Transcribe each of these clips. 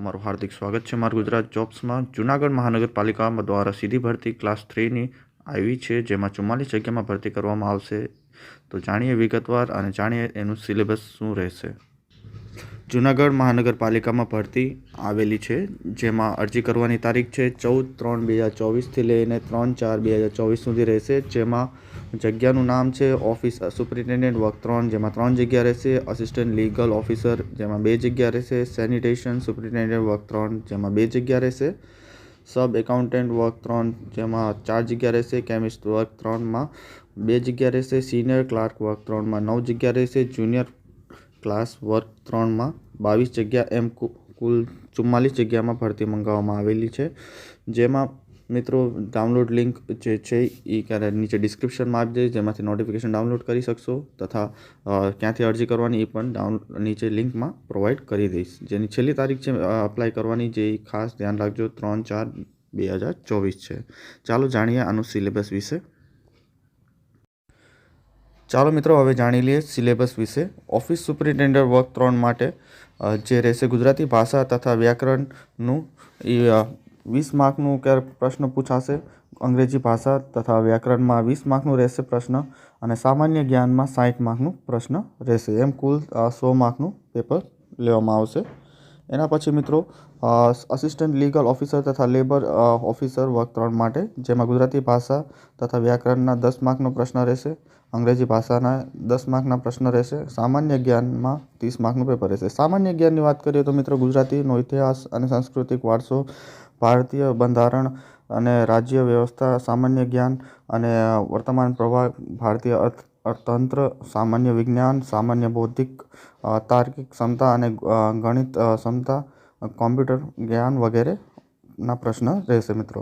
તમારું હાર્દિક સ્વાગત છે મારું ગુજરાત જોબ્સમાં। જૂનાગઢ મહાનગરપાલિકા દ્વારા સીધી ભરતી ક્લાસ 3ની આવી છે, જેમાં 44 જગ્યામાં ભરતી કરવામાં આવશે। તો જાણીએ વિગતવાર અને જાણીએ એનું સિલેબસ શું રહેશે। જૂનાગઢ મહાનગરપાલિકામાં ભરતી આવેલી છે, જેમાં અરજી કરવાની તારીખ છે 14/3/2024થી લઈને 3/4/2024 સુધી રહેશે। જેમાં જગ્યાનું નામ છે ઓફિસ સુપરિન્ટેન્ડન્ટ વર્ક 3, જેમાં 3 જગ્યા રહેશે। અસિસ્ટન્ટ લીગલ ઓફિસર, જેમાં 2 જગ્યા રહેશે। સેનિટેશન સુપરિન્ટેન્ડન્ટ વર્ક 3, જેમાં 2 જગ્યા રહેશે। સબ એકાઉન્ટન્ટ વર્ક 3, જેમાં 4 જગ્યા રહેશે। કેમિસ્ટ વર્ક 3માં 2 જગ્યા રહેશે। સિનિયર ક્લાર્ક વર્ક 3માં 9 જગ્યા રહેશે। જુનિયર ક્લાસ વર્ક 3માં 22 જગ્યા, એમ કુલ 44 જગ્યામાં ભરતી મંગાવવામાં આવેલી છે। જેમાં મિત્રો ડાઉનલોડ લિંક જે છે એ નીચે ડિસ્ક્રિપ્શનમાં આપી દઈશ, જેમાંથી નોટિફિકેશન ડાઉનલોડ કરી શકશો, તથા ક્યાંથી અરજી કરવાની એ પણ નીચે લિંકમાં પ્રોવાઈડ કરી દઈશ। જેની છેલ્લી તારીખ છે અપ્લાય કરવાની, જે ખાસ ધ્યાન રાખજો, 3/4/2024 છે। ચાલો જાણીએ આનું સિલેબસ વિશે। ચાલો મિત્રો હવે જાણી લઈએ સિલેબસ વિશે। ઓફિસ સુપરિન્ટેન્ડન્ટ વર્ક 3 માટે જે રહેશે ગુજરાતી ભાષા તથા વ્યાકરણનું એ 20 માર્કનું પ્રશ્ન પૂછાશે। અંગ્રેજી ભાષા તથા વ્યાકરણમાં 20 માર્કનું રહેશે પ્રશ્ન, અને સામાન્ય જ્ઞાનમાં 60 માર્કનું પ્રશ્ન રહેશે। એમ કુલ 100 માર્કનું પેપર લેવામાં આવશે। એના પછી મિત્રો અસિસ્ટન્ટ લીગલ ઓફિસર તથા લેબર ઓફિસર વર્ક 3 માટે, જેમાં ગુજરાતી ભાષા તથા વ્યાકરણના 10 માર્કનો પ્રશ્ન રહેશે। અંગ્રેજી ભાષાના 10 માર્કના પ્રશ્ન રહેશે। સામાન્ય જ્ઞાનમાં 30 માર્કનું પેપર રહેશે। સામાન્ય જ્ઞાનની વાત કરીએ તો મિત્રો ગુજરાતીનો ઇતિહાસ અને સાંસ્કૃતિક વારસો, ભારતીય બંધારણ અને રાજ્ય વ્યવસ્થા, સામાન્ય જ્ઞાન અને વર્તમાન પ્રવાહ, ભારતીય અર્થતંત્ર, સામાન્ય વિજ્ઞાન, સામાન્ય બૌદ્ધિક તાર્કિક ક્ષમતા અને ગણિત ક્ષમતા, કોમ્પ્યુટર જ્ઞાન વગેરેના પ્રશ્ન રહેશે મિત્રો।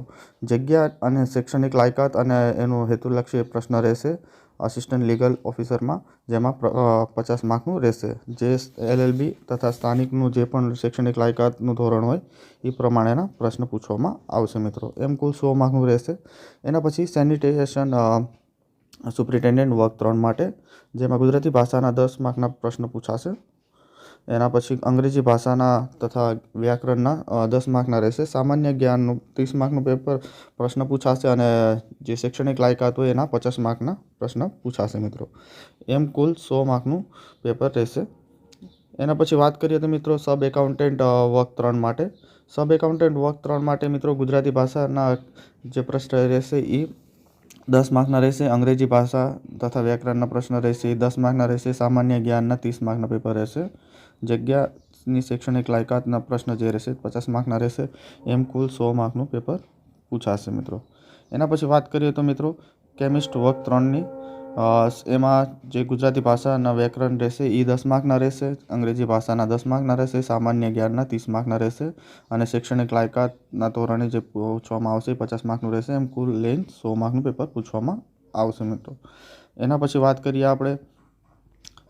જગ્યા અને શૈક્ષણિક લાયકાત અને એનું હેતુલક્ષી પ્રશ્ન રહેશે અસિસ્ટન્ટ લીગલ ઓફિસરમાં, જેમાં 50 માર્કનું રહેશે। જે LLB તથા સ્થાનિકનું જે પણ શૈક્ષણિક લાયકાતનું ધોરણ હોય એ પ્રમાણેના પ્રશ્ન પૂછવામાં આવશે મિત્રો। એમ કુલ 100 માર્કનું રહેશે। એના પછી સેનિટેશન સુપરિન્ટેન્ડન્ટ વર્ક 3 માટે, જેમાં ગુજરાતી ભાષાના 10 માર્કના પ્રશ્ન પૂછાશે। એના પછી અંગ્રેજી ભાષાના તથા વ્યાકરણના 10 માર્કના રહેશે। સામાન્ય જ્ઞાનનું 30 માર્કનું પેપર પ્રશ્ન પૂછાશે, અને જે શૈક્ષણિક લાયકાત હોય એના 50 માર્કના પ્રશ્ન પૂછાશે મિત્રો। એમ કુલ 100 માર્કનું પેપર રહેશે। એના પછી વાત કરીએ તો મિત્રો સબ એકાઉન્ટન્ટ વર્ક 3 માટે, સબ એકાઉન્ટન્ટ વર્ક 3 માટે મિત્રો ગુજરાતી ભાષાના જે પ્રશ્ન રહેશે એ 10 માર્કના રહેશે। અંગ્રેજી ભાષા તથા વ્યાકરણના પ્રશ્ન રહેશે એ 10 માર્કના રહેશે। સામાન્ય જ્ઞાનના 30 માર્કના પેપર રહેશે। જગ્યાની શૈક્ષણિક લાયકાતના પ્રશ્ન જે રહેશે 50 માર્કના રહેશે। એમ કુલ 100 માર્કનું પેપર પૂછાશે મિત્રો। એના પછી વાત કરીએ તો મિત્રો કેમિસ્ટ વર્ક 3ની, એમાં જે ગુજરાતી ભાષાના વ્યાકરણ રહેશે એ 10 માર્કના રહેશે। અંગ્રેજી ભાષાના 10 માર્કના રહેશે। સામાન્ય જ્ઞાનના 30 માર્કના રહેશે, અને શૈક્ષણિક લાયકાતના ધોરણે જે પૂછવામાં આવશે એ 50 માર્કનું રહેશે। એમ કુલ લઈને 100 માર્કનું પેપર પૂછવામાં આવશે મિત્રો। એના પછી વાત કરીએ આપણે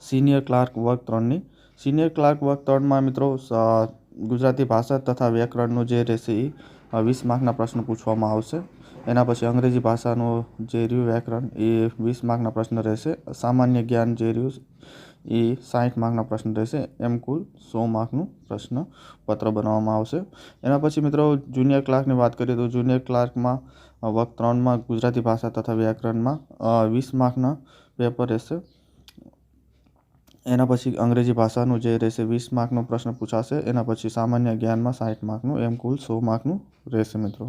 સિનિયર ક્લાર્ક વર્ક 3ની। સિનિયર ક્લાર્ક વર્ક 3માં મિત્રો ગુજરાતી ભાષા તથા વ્યાકરણનું જે રહેશે એ 20 માર્કના પ્રશ્ન પૂછવામાં આવશે। એના પછી અંગ્રેજી ભાષાનું જે રહ્યું વ્યાકરણ એ 20 માર્કના પ્રશ્ન રહેશે। સામાન્ય જ્ઞાન જે રહ્યું એ 60 માર્કના પ્રશ્ન રહેશે। એમ કુલ 100 માર્કનું પ્રશ્ન પત્ર બનાવવામાં આવશે। એના પછી મિત્રો જુનિયર ક્લાર્કની વાત કરીએ તો જુનિયર ક્લાર્કમાં વર્ક 3માં ગુજરાતી ભાષા તથા વ્યાકરણમાં 20 માર્કના પેપર રહેશે। એના પછી અંગ્રેજી ભાષાનું જે રહેશે 20 માર્કનો પ્રશ્ન પૂછાશે। એના પછી સામાન્ય જ્ઞાનમાં 60 માર્કનું, એમ કુલ 100 માર્કનું રહેશે મિત્રો।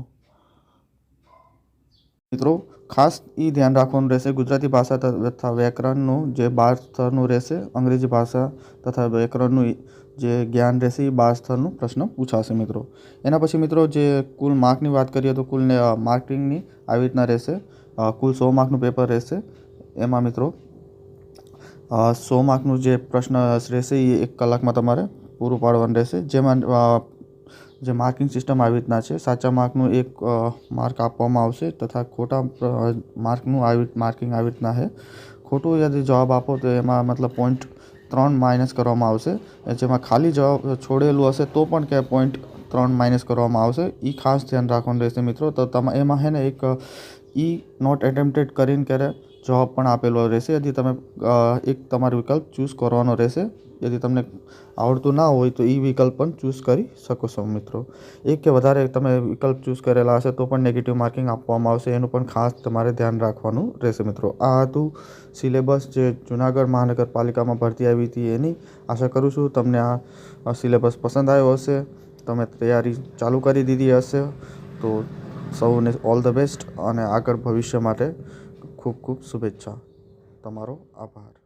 ખાસ એ ધ્યાન રાખવાનું રહેશે ગુજરાતી ભાષા તથા વ્યાકરણનું જે 12 સ્તરનું રહેશે। અંગ્રેજી ભાષા તથા વ્યાકરણનું જે જ્ઞાન રહેશે એ 12 સ્તરનું પ્રશ્ન પૂછાશે મિત્રો। એના પછી મિત્રો જે કુલ માર્કની વાત કરીએ તો કુલ માર્કિંગની આવી રીતના રહેશે। કુલ 100 માર્કનું પેપર રહેશે। એમાં મિત્રો 100 માર્કનું જે પ્રશ્ન રહેશે એ 1 કલાકમાં તમારે પૂરું પાડવાનું રહેશે। જેમાં જે માર્કિંગ સિસ્ટમ આવી રીતના છે, સાચા માર્કનું 1 માર્ક આપવામાં આવશે, તથા ખોટા માર્કનું માર્કિંગ આવી રીતના છે। ખોટું યદિ જવાબ આપો તો એમાં મતલબ 0.3 માઇનસ કરવામાં આવશે। જેમાં ખાલી જવાબ છોડેલું હશે તો પણ કે 0.3 માઇનસ કરવામાં આવશે। એ ખાસ ધ્યાન રાખવાનું રહેશે મિત્રો। તો એમાં છે ને એક નોટ એટેમ્પ્ટેડ કરીને ક્યારે જવાબ પણ આપેલો રહેશે. यदि તમે એક તમારો વિકલ્પ ચૂઝ કરવાનો રહેશે. यदि તમને આવડતું ના હોય તો એ વિકલ્પ પણ ચૂઝ કરી શકો છો મિત્રો. એક કે વધારે તમે વિકલ્પ ચૂઝ કરેલા હશે તો પણ નેગેટિવ માર્કિંગ આપવામાં આવશે. એનું પણ ખાસ તમારે ધ્યાન રાખવાનું રહેશે મિત્રો. આ હતું સિલેબસ જે જૂનાગઢ મહાનગરપાલિકામાં ભરતી આવી હતી એની. આશા કરું છું તમને આ સિલેબસ પસંદ આવ્યો હશે, તમે તૈયારી ચાલુ કરી દીધી હશે. તો સૌને ઓલ ધ બેસ્ટ અને આગળ ભવિષ્ય માટે ખૂબ ખૂબ શુભેચ્છા. તમારો આભાર.